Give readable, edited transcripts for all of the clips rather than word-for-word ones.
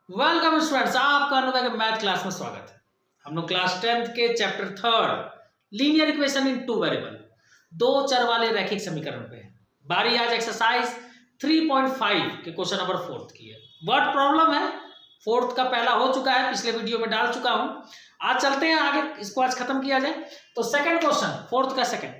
Welcome students, आपका अनुभव के मैथ क्लास में स्वागत है। हम लोग क्लास 10th के chapter 3 linear equation in two variable, दो चर वाले रैखिक समीकरण पे है। बारी आज एक्सरसाइज 3.5 के क्वेश्चन नंबर 4 की है। वर्ड प्रॉब्लम है, 4th का पहला हो चुका है, पिछले वीडियो में डाल चुका हूं। आज चलते हैं आगे, इसको आज खत्म किया जाए। तो सेकेंड क्वेश्चन, 4th का सेकेंड,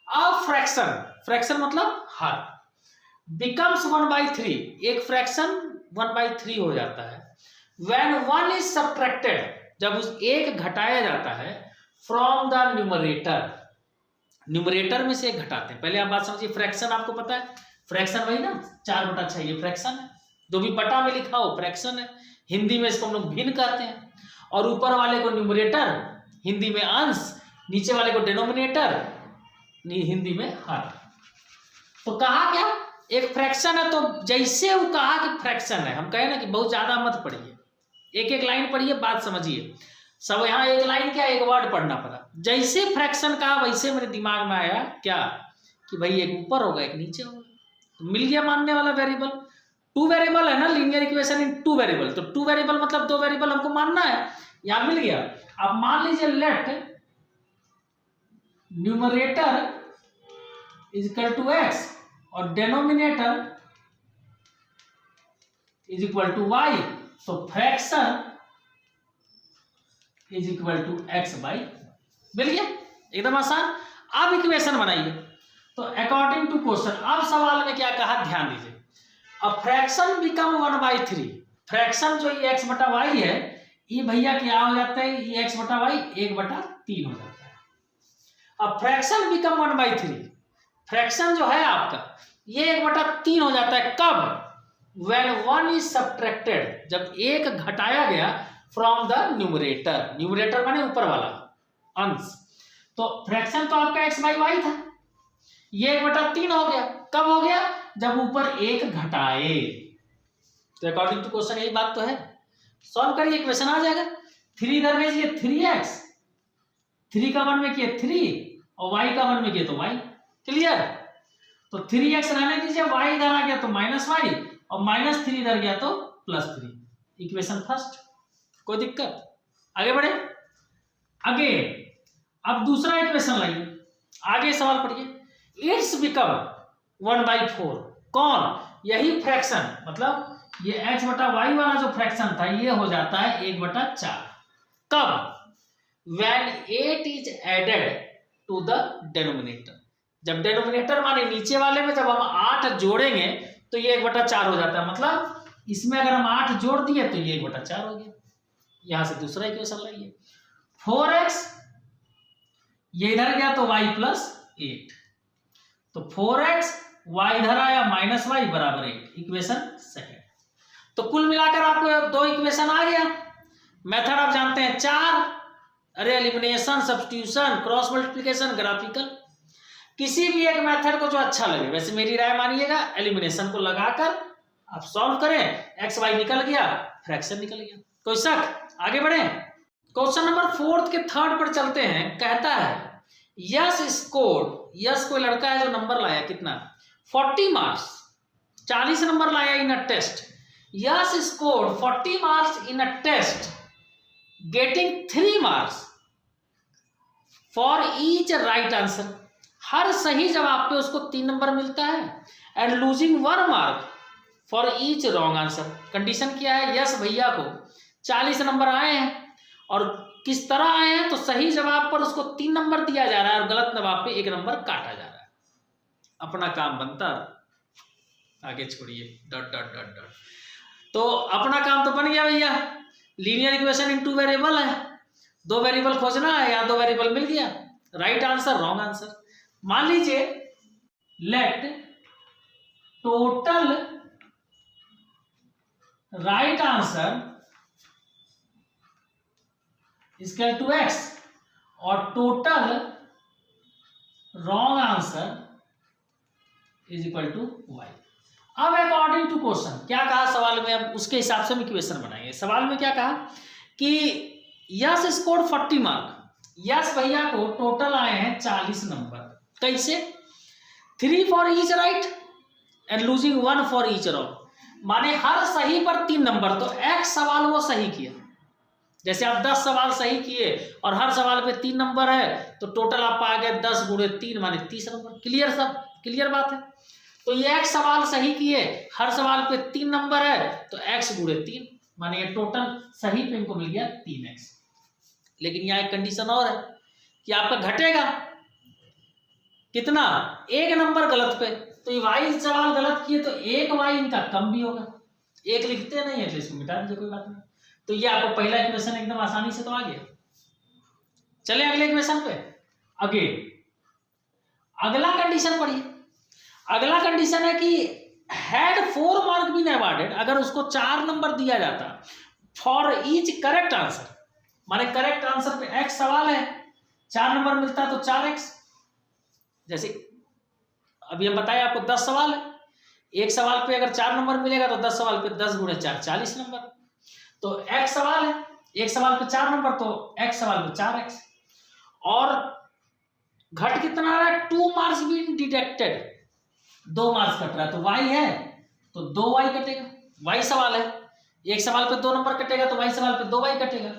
अ फ्रैक्शन मतलब हर, बिकम्स 1/3, एक फ्रैक्शन 1/3 हो जाता है। When 1 is subtracted, जब उस एक घटाया जाता है फ्रॉम द न्यूमरेटर, न्यूमरेटर में से एक घटाते हैं। पहले आप बात समझिए, फ्रैक्शन आपको पता है, फ्रैक्शन वही ना 4/6 ये फ्रैक्शन है, जो भी बटा में लिखा हो फ्रैक्शन है। हिंदी में इसको हम लोग भिन्न कहते हैं, और ऊपर वाले को न्यूमरेटर, हिंदी में अंश, नीचे वाले को डिनोमिनेटर, हिंदी में हर। तो कहा क्या, एक फ्रैक्शन है, तो जैसे वो कहा कि फ्रैक्शन है, हम कहे ना कि बहुत ज्यादा मत पढ़िए, एक एक लाइन पढ़िए, बात समझिए। सब यहाँ एक लाइन क्या, एक वर्ड पढ़ना पड़ा। जैसे फ्रैक्शन कहा वैसे मेरे दिमाग में आया क्या कि भाई एक ऊपर होगा एक नीचे होगा, तो मिल गया मानने वाला वेरिएबल। टू वेरिएबल है ना linear equation in two variable, तो टू वेरिएबल मतलब दो वेरिएबल हमको मानना है, यहां मिल गया। अब मान लीजिए let numerator is equal to X और denominator is equal to Y, तो fraction is equal to X by, मिल गया, एकदम आसान। अब इक्वेशन बनाइए। तो अकॉर्डिंग टू क्वेश्चन, अब सवाल में क्या कहा ध्यान दीजिए। अब फ्रैक्शन बिकम 1/3, फ्रैक्शन जो ये x बटा वाई है, ये भैया क्या हो जाता है, ये x बटा वाई 1/3 हो जाता है। अब फ्रैक्शन बिकम 1/3, फ्रैक्शन जो है आपका ये 1/3 हो जाता है कब, when 1 is subtracted, जब एक घटाया गया from the numerator, न्यूमरेटर माने ऊपर वाला अंश। तो फ्रैक्शन तो आपका x बाई वाई था, ये 1/3 हो गया, कब हो गया, जब ऊपर एक घटाए। तो अकॉर्डिंग टू क्वेश्चन यही बात तो है। सॉल्व करिए, इक्वेशन आ जाएगा। 3 इधर भेजिए 3x, 3 का 1 में किए 3 और y का 1 में किए तो y, क्लियर। तो 3x रहने दीजिए, y इधर आ गया तो -y और -3 इधर गया तो +3, इक्वेशन फर्स्ट, कोई दिक्कत। आगे बढ़े, आगे अब दूसरा इक्वेशन लाइए, आगे सवाल पढ़िए। इट्स बिकम 1/4, कौन, यही फ्रैक्शन, मतलब ये x बटा वाई वाला जो फ्रैक्शन था ये हो जाता है 1/4, कब, when 8 is added to the denominator, जब डिनोमिनेटर माने नीचे वाले में जब हम 8 जोड़ेंगे तो ये 1/4 हो जाता है। मतलब इसमें अगर हम 8 जोड़ दिए तो ये 1/4 हो गया। यहां से दूसरा इक्वेशन लाइए, 4x, ये इधर गया तो y + 8, तो 4x, y इधर आया -y बराबर 8, इक्वेशन सेकेंड। तो कुल मिलाकर आपको दो इक्वेशन आ गया। मेथड आप जानते हैं 4, अरे elimination, substitution, cross multiplication, graphical, किसी भी एक मेथड को जो अच्छा लगे। वैसे मेरी राय मानिएगा, एलिमिनेशन को लगाकर आप सॉल्व करें, एक्स वाई निकल गया, फ्रैक्शन निकल गया, कोई शक। आगे बढ़े, क्वेश्चन नंबर 4 के थर्ड पर चलते हैं। कहता है यस स्कोर्ड, यस कोई लड़का है जो नंबर लाया कितना, 40 मार्क्स, 40 नंबर लाया in a test. Yash scored 40 marks in a test, getting 3 marks for each right answer, हर सही जवाब पे उसको 3 नंबर मिलता है, and losing 1 mark for each wrong answer. Condition क्या है, यस भैया को 40 नंबर आए हैं, और किस तरह आए हैं, तो सही जवाब पर उसको 3 नंबर दिया जा रहा है और गलत जवाब पे 1 नंबर काटा जा रहा है। अपना काम बनता, आगे छोड़िए, डॉट डॉट डॉट डॉट। तो अपना काम तो बन गया भैया, linear equation in two variable है, दो वेरिएबल खोजना है, या दो वेरिएबल मिल गया, राइट आंसर रॉन्ग आंसर। मान लीजिए let total right answer equal to x और total wrong answer is equal to y। अब अकॉर्डिंग टू क्वेश्चन क्या कहा सवाल में, अब उसके हिसाब से हम इक्वेशन बनाएंगे। सवाल में क्या कहा कि यस स्कोर 40 मार्क, यस भैया को टोटल आए हैं 40 नंबर, कैसे, 3 for each right and losing 1 for each wrong. माने हर सही पर 3 नंबर, तो x सवाल वो सही किया। जैसे आप 10 सवाल सही किए और हर सवाल पे 3 नंबर है, तो टोटल आप आ गए 10 गुणे 3 माने 30 नंबर। क्लियर, सब क्लियर बात है। तो ये x सवाल सही किए, हर सवाल पे 3 नंबर है, तो x गुणे 3 माने ये टोटल सही पे इनको मिल गया 3x। लेकिन यहाँ एक कंडीशन और है कि आपका घटेगा कितना, 1 नंबर गलत पे। तो ये y सवाल गलत किए तो 1 y इनका कम भी होगा, 1 लिखते नहीं है तो इसको मिटा दीजिए, कोई बात नहीं। तो ये आपको पहला इक्वेशन एकदम आसानी से तो आ गया। चले अगले इक्वेशन पे। अगेन अगला कंडीशन पढ़िए। अगला कंडीशन है कि हैड 4 मार्क बीन अवॉर्डेड, अगर उसको 4 नंबर दिया जाता फॉर ईच करेक्ट आंसर, माने करेक्ट आंसर पे x सवाल है, 4 नंबर मिलता तो 4x। जैसे अभी हम बताए आपको 10 सवाल है, एक सवाल पे अगर 4 नंबर मिलेगा तो 10 सवाल पे 10 गुणे 4 40 नंबर। तो x सवाल है, एक सवाल पे 4 नंबर, तो x सवाल पे 4x। और घट कितना रहा है, 2 marks been deducted, 2 marks cut रहा है, तो y है तो 2y कटेगा, y सवाल है, एक सवाल पे 2 नंबर कटेगा तो y सवाल पे 2y कटेगा।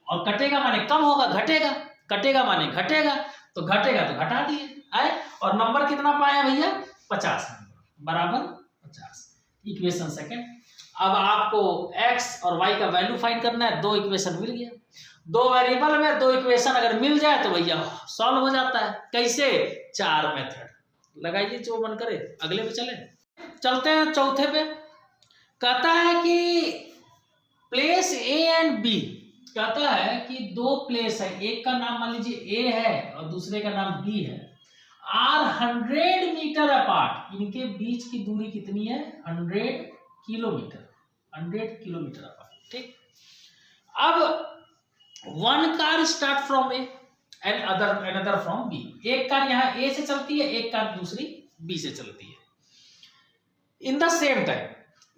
और कटेगा माने कम होगा, घटेगा, कटेगा माने घटेगा, तो घटेगा तो घटा दिए है। और नंबर कितना पाया भैया, 50 नंबर बराबर 50। Equation second. अब आपको x और y का वैल्यू फाइंड करना है। 2 इक्वेशन मिल गया, 2 वेरिएबल में 2 इक्वेशन अगर मिल जाए तो भैया सॉल्व हो जाता है। कैसे, 4 मेथड लगाइए जो मन करे। अगले पे चलते हैं चौथे पे। कहता है कि प्लेस ए एंड बी, कहता है कि 2 प्लेस है, एक का नाम मान लीजिए ए है और दूसरे का नाम बी है, आर 100 मीटर अपार्ट, इनके बीच की दूरी कितनी है, 100 किलोमीटर, 100 किलोमीटर अपार्ट। ठीक, अब 1 car start from A and another from B, एक कार यहाँ ए से चलती है, एक कार दूसरी बी से चलती है। In the same time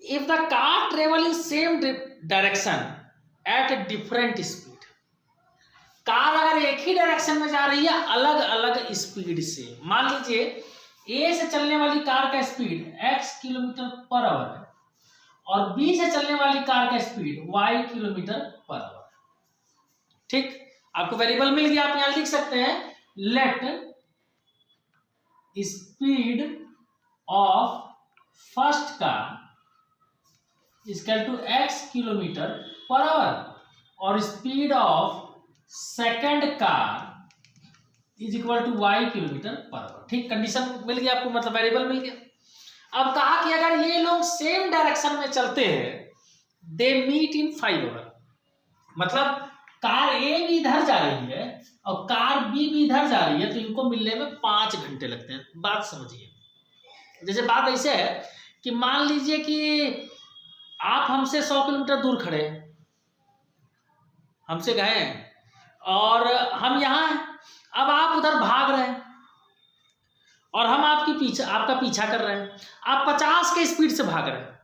if the car travel in same direction at different speed, car अगर एक ही डायरेक्शन में जा रही है अलग अलग स्पीड से, मान लीजिए ए से चलने वाली कार का speed x kilometre per our है और बी से चलने वाली कार का speed y kilometre per hour. ठीक, आपको वेरिएबल मिल गया, आप यहां लिख सकते हैं let speed of first car equal to x kilometre per hour और speed of second car is equal to y kilometre per hour. ठीक, कंडीशन मिल गया आपको, मतलब वेरिएबल मिल गया। अब कहा कि अगर ये लोग सेम डायरेक्शन में चलते हैं, दे मीट इन 5 आवर, मतलब कार ए भी इधर जा रही है और कार बी भी इधर जा रही है, तो इनको मिलने में 5 घंटे लगते हैं। बात समझिए, जैसे बात ऐसे है कि मान लीजिए कि आप हमसे 100 किलोमीटर दूर खड़े हैं, हमसे गए हैं और हम यहाँ हैं, अब आप उधर भाग रहे हैं और हम आपका पीछा कर रहे हैं। आप 50 के स्पीड से भाग रहे हैं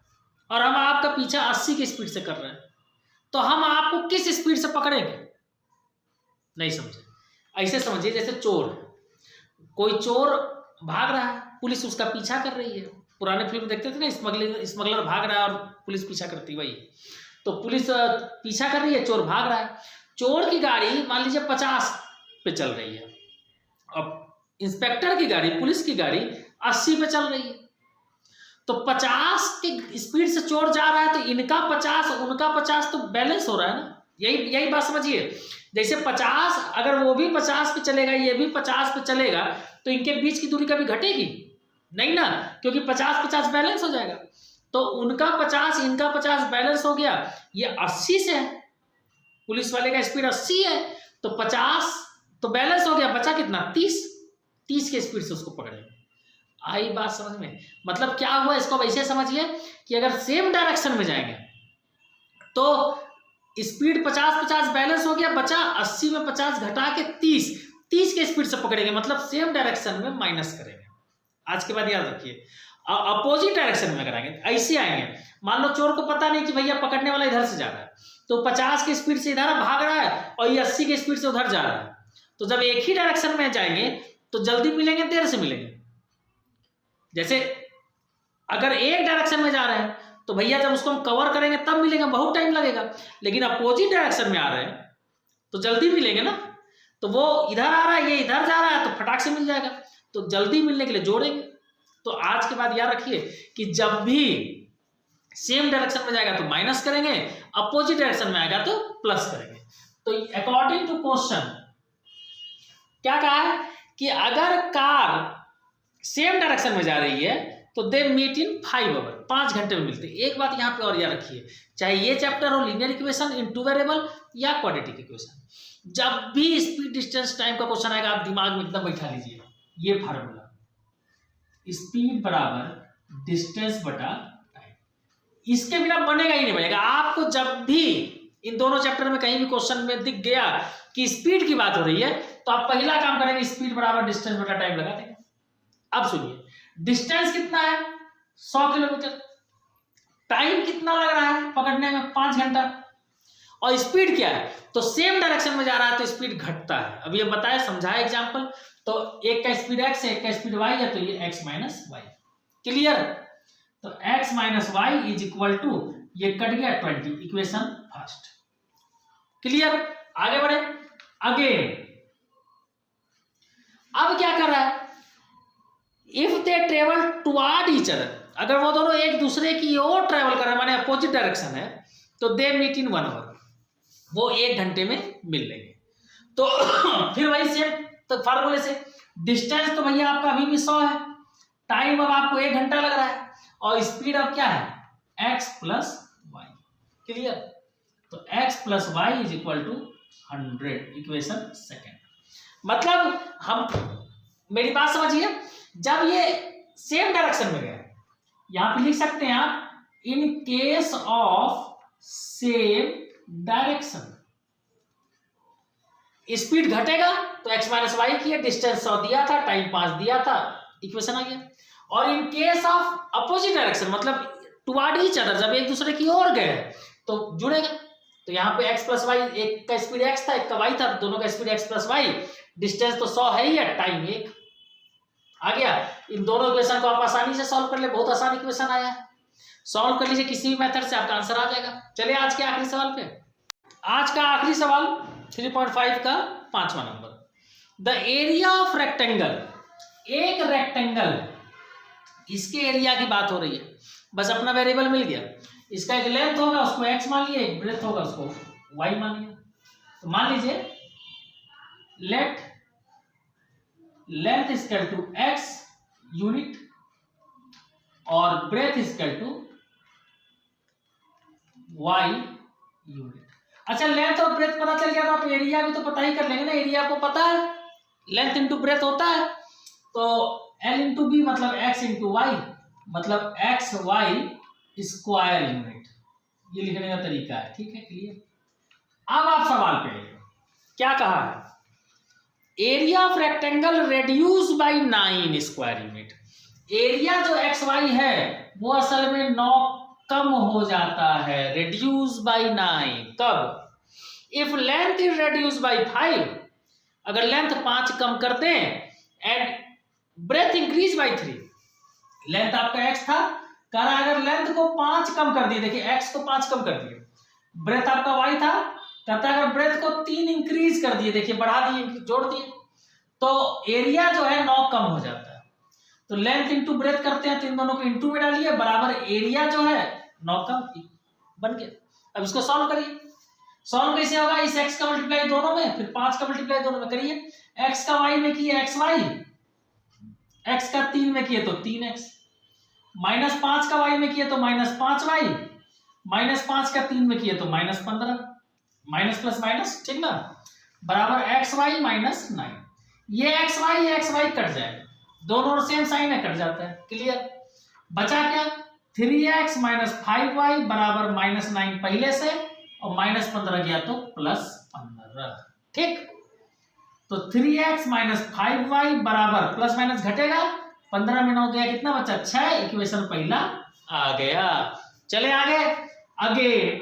और हम आपका पीछा 80 के स्पीड से कर रहे हैं, तो हम आपको किस स्पीड से पकड़ेंगे? नहीं समझे? ऐसे समझिए जैसे चोर, कोई चोर भाग रहा है, पुलिस उसका पीछा कर रही है। पुराने फिल्म देखते थे ना, स्मगलर भाग रहा है और पुलिस पीछा करती है, वही। तो पुलिस पीछा कर रही है, चोर भाग रहा है। चोर की गाड़ी मान लीजिए 50 पे चल रही है, अब इंस्पेक्टर की गाड़ी, पुलिस की गाड़ी 80 पे चल रही है। तो 50 की स्पीड से चोर जा रहा है, तो इनका 50 उनका 50 तो बैलेंस हो रहा है ना। यही बात समझिए। जैसे 50 अगर वो भी 50 पे चलेगा, ये भी 50 पे चलेगा, तो इनके बीच की दूरी कभी घटेगी नहीं ना, क्योंकि 50-50 बैलेंस हो जाएगा। तो उनका 50 इनका 50 बैलेंस हो गया। ये 80 से है, पुलिस वाले का स्पीड 80 है, तो 50 तो बैलेंस हो गया, बचा कितना 30 के स्पीड से उसको पकड़ेंगे। आई बात समझ में? मतलब क्या हुआ, इसको अब ऐसे समझिए कि अगर सेम डायरेक्शन में जाएंगे तो स्पीड 50-50 बैलेंस हो गया, बचा 80 में 50 घटा के 30 के स्पीड से पकड़ेंगे, मतलब सेम डायरेक्शन में माइनस करेंगे। आज के बाद याद रखिए, अपोजिट डायरेक्शन में कराएंगे। ऐसे आएंगे, मान लो चोर को पता नहीं कि भैया पकड़ने वाला इधर से जा रहा है, तो 50 की स्पीड से इधर भाग रहा है और ये 80 की स्पीड से उधर जा रहा है। तो जब एक ही डायरेक्शन में जाएंगे तो जल्दी मिलेंगे, देर से मिलेंगे। जैसे अगर एक डायरेक्शन में जा रहे हैं तो भैया जब उसको हम कवर करेंगे तब मिलेगा, बहुत टाइम लगेगा। लेकिन अपोजिट डायरेक्शन में आ रहे हैं तो जल्दी मिलेंगे ना। तो वो इधर आ रहा है, ये इधर जा रहा है, तो फटाक से मिल जाएगा। तो जल्दी मिलने के लिए जोड़ेंगे। तो आज के बाद याद रखिए कि जब भी सेम डायरेक्शन में जाएगा तो माइनस करेंगे, अपोजिट डायरेक्शन में आएगा तो प्लस करेंगे। तो अकॉर्डिंग टू क्वेश्चन क्या कहा है कि अगर कार सेम डायरेक्शन में जा रही है तो दे मीट इन 5 आवर, 5 घंटे में मिलते हैं। एक बात यहाँ पे और याद रखिए, चाहे ये चैप्टर हो linear equation in two variable या क्वाड्रेटिक इक्वेशन, जब भी स्पीड डिस्टेंस टाइम का क्वेश्चन आएगा आप दिमाग में एकदम बैठा लीजिए ये फार्मूला, स्पीड बराबर डिस्टेंस बटा टाइम। इसके बिना बनेगा ही नहीं बनेगा। आपको जब भी इन दोनों चैप्टर में कहीं भी क्वेश्चन में दिख गया कि स्पीड की बात हो रही है तो आप पहला काम करेंगे स्पीड बराबर डिस्टेंस बटा टाइम लगा देंगे। अब सुनिए, डिस्टेंस कितना है 100 किलोमीटर, टाइम कितना लग रहा है पकड़ने में 5 घंटा, और स्पीड क्या है, तो सेम डायरेक्शन में जा रहा है तो स्पीड घटता है। अब ये बताया समझाया एग्जांपल, तो एक का स्पीड x है एक का स्पीड y है, तो ये x माइनस वाई। क्लियर? तो x minus y is equal to, ये कट गया 20, इक्वेशन फर्स्ट। क्लियर? आगे बढ़े। अगेन अब क्या कर रहा है, if they travel toward each other, अगर वो दोनों एक दूसरे की ओर ट्रेवल कर रहे हैं माने अपोजिट डायरेक्शन है, तो दे मीट इन 1 आवर, वो 1 घंटे में मिल लेंगे। तो फिर वही सेम तो फार्मूले से, डिस्टेंस तो भैया आपका अभी भी 100 है, टाइम अब आपको 1 घंटा लग रहा है, और स्पीड अब क्या है x प्लस वाई। क्लियर? तो x plus y is equal to 100, equation second. मतलब हम, मेरी बात समझिए, जब ये सेम डायरेक्शन में गया, यहां पे लिख सकते हैं आप in case of same direction, speed घटेगा तो x माइनस वाई की है, डिस्टेंस 100 दिया था, टाइम 5 दिया था, इक्वेशन आ गया। और in case of opposite direction मतलब टुवर्ड ईच अदर, जब एक दूसरे की ओर गए तो जुड़ेगा। तो यहाँ पे x प्लस वाई, एक का स्पीड x था एक का y था, दोनों का speed x plus y, distance तो 100 है ही है, टाइम 1 आ गया। इन दोनों इक्वेशन को आप आसानी से सॉल्व कर ले, बहुत आसान इक्वेशन आया है, सॉल्व कर लीजिए किसी भी मेथड से, आपका आंसर आ जाएगा। चलिए आज के आखिरी सवाल पे, आज का आखिरी सवाल 3.5 का 5वां number. The area of rectangle, एक रेक्टेंगल है, इसके एरिया की बात हो रही है, बस अपना वेरिएबल मिल गया, इसका एक लेंथ होगा उसको x मान लिया, एक ब्रेथ होगा उसको y मान लिया। तो मान लीजिए let length equal to x unit और breadth equal to y unit. अच्छा, लेंथ और ब्रेथ पता चल गया तो आप एरिया भी तो पता ही कर लेंगे ना, एरिया आपको पता है, लेंथ इंटू ब्रेथ होता है, तो L इंटू बी मतलब x इंटू वाई, मतलब एक्स वाई स्क्वायर यूनिट, ये लिखने का तरीका है। ठीक है, क्लियर? अब आप सवाल पे क्या कहा है, area of rectangle reduce by 9 square unit. Area जो एक्स वाई है वो असल में 9 कम हो जाता है, रेड्यूस बाय 9। कब? If length is reduce by 5, अगर लेंथ 5 कम कर दें, and breadth increase by 3, length आपका x था, कह रहा है अगर लेंथ को 5 कम कर दिए, देखिए x को 5 कम कर दिए, ब्रेथ आपका y था, कहता है अगर ब्रेथ को 3 इंक्रीज कर दिए, देखिए बढ़ा दिए, जोड़ दिए, तो एरिया जो है 9 कम हो जाता है। तो लेंथ इंटू ब्रेथ करते हैं तो इन दोनों को इंटू में डालिए, बराबर एरिया जो है 9 कम बन गया। अब इसको सॉल्व करिए, सॉल्व कैसे होगा, इस x का मल्टीप्लाई दोनों में, फिर 5 का मल्टीप्लाई दोनों में करिए, x का y में किए एक्स वाई, x का 3 में किए तो 3x, माइनस 5 का y में किए तो माइनस 5y, माइनस 5 का 3 में किए तो माइनस 15, माइनस प्लस माइनस, ठीक ना, बराबर एक्स वाई माइनस 9। ये एक्स वाई कट जाएगा, दोनों सेम साइन है, कट जाता है। क्लियर? बचा क्या, 3x माइनस 5y बराबर माइनस 9 पहले से, और माइनस 15 गया तो प्लस 15। ठीक, तो 3x माइनस 5y बराबर, प्लस माइनस घटेगा, 15 में 9 गया, कितना बचा 6, इक्वेशन पहला आ गया। चले आगे,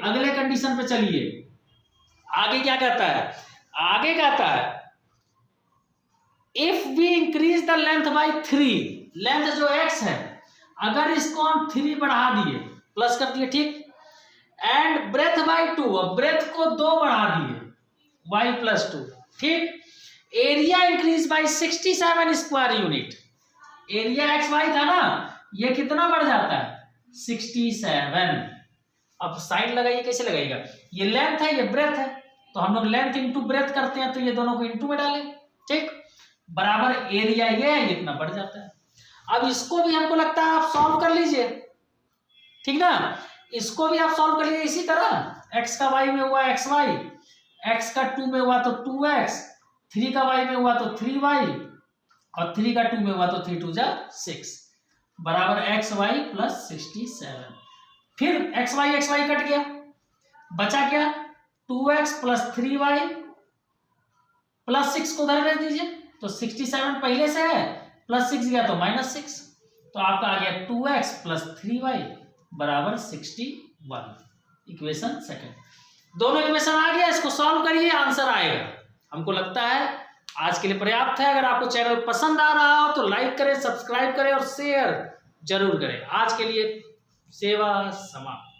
अगले कंडीशन पे चलिए। आगे क्या कहता है, आगे कहता है if we increase the length by 3, length जो x है अगर इसको हम 3 बढ़ा दिए प्लस कर दिए, ठीक। एंड ब्रेथ बाई 2, अब ब्रेथ को 2 बढ़ा दिए, y प्लस 2, ठीक। Area increase by 67 square unit, area x y था ना, ये कितना बढ़ जाता है 67। अब साइन लगाइए, कैसे लगाइएगा, ये लेंथ है ये ब्रेथ है, तो हम लोग लेंथ इंटू ब्रेथ करते हैं, तो ये दोनों को इंटू में डालें, ठीक, बराबर एरिया ये है, इतना बढ़ जाता है। अब इसको भी हमको लगता है आप सॉल्व कर लीजिए, ठीक ना, इसको भी आप सॉल्व कर लीजिए इसी तरह, x का y में हुआ xy, x का 2 में हुआ तो 2x, 3 का y में हुआ तो 3y, और 3 का 2 में हुआ तो 3 2 जा 6, बराबर xy प्लस 67। फिर xy कट गया, बचा क्या 2x प्लस 3y प्लस 6 को उधर भेज दीजिए, तो 67 पहले से है, प्लस 6 गया तो -6, तो आपका आ गया 2x प्लस 3y बराबर 61। इक्वेशन सेकंड, दोनों इक्वेशन आ गया, इसको सॉल्व करिए, आंसर आएगा। हमको लगता है आज के लिए पर्याप्त है। अगर आपको चैनल पसंद आ रहा हो तो लाइक करें, सब्सक्राइब करें और शेयर जरूर करें। आज के लिए सेवा समाप्त।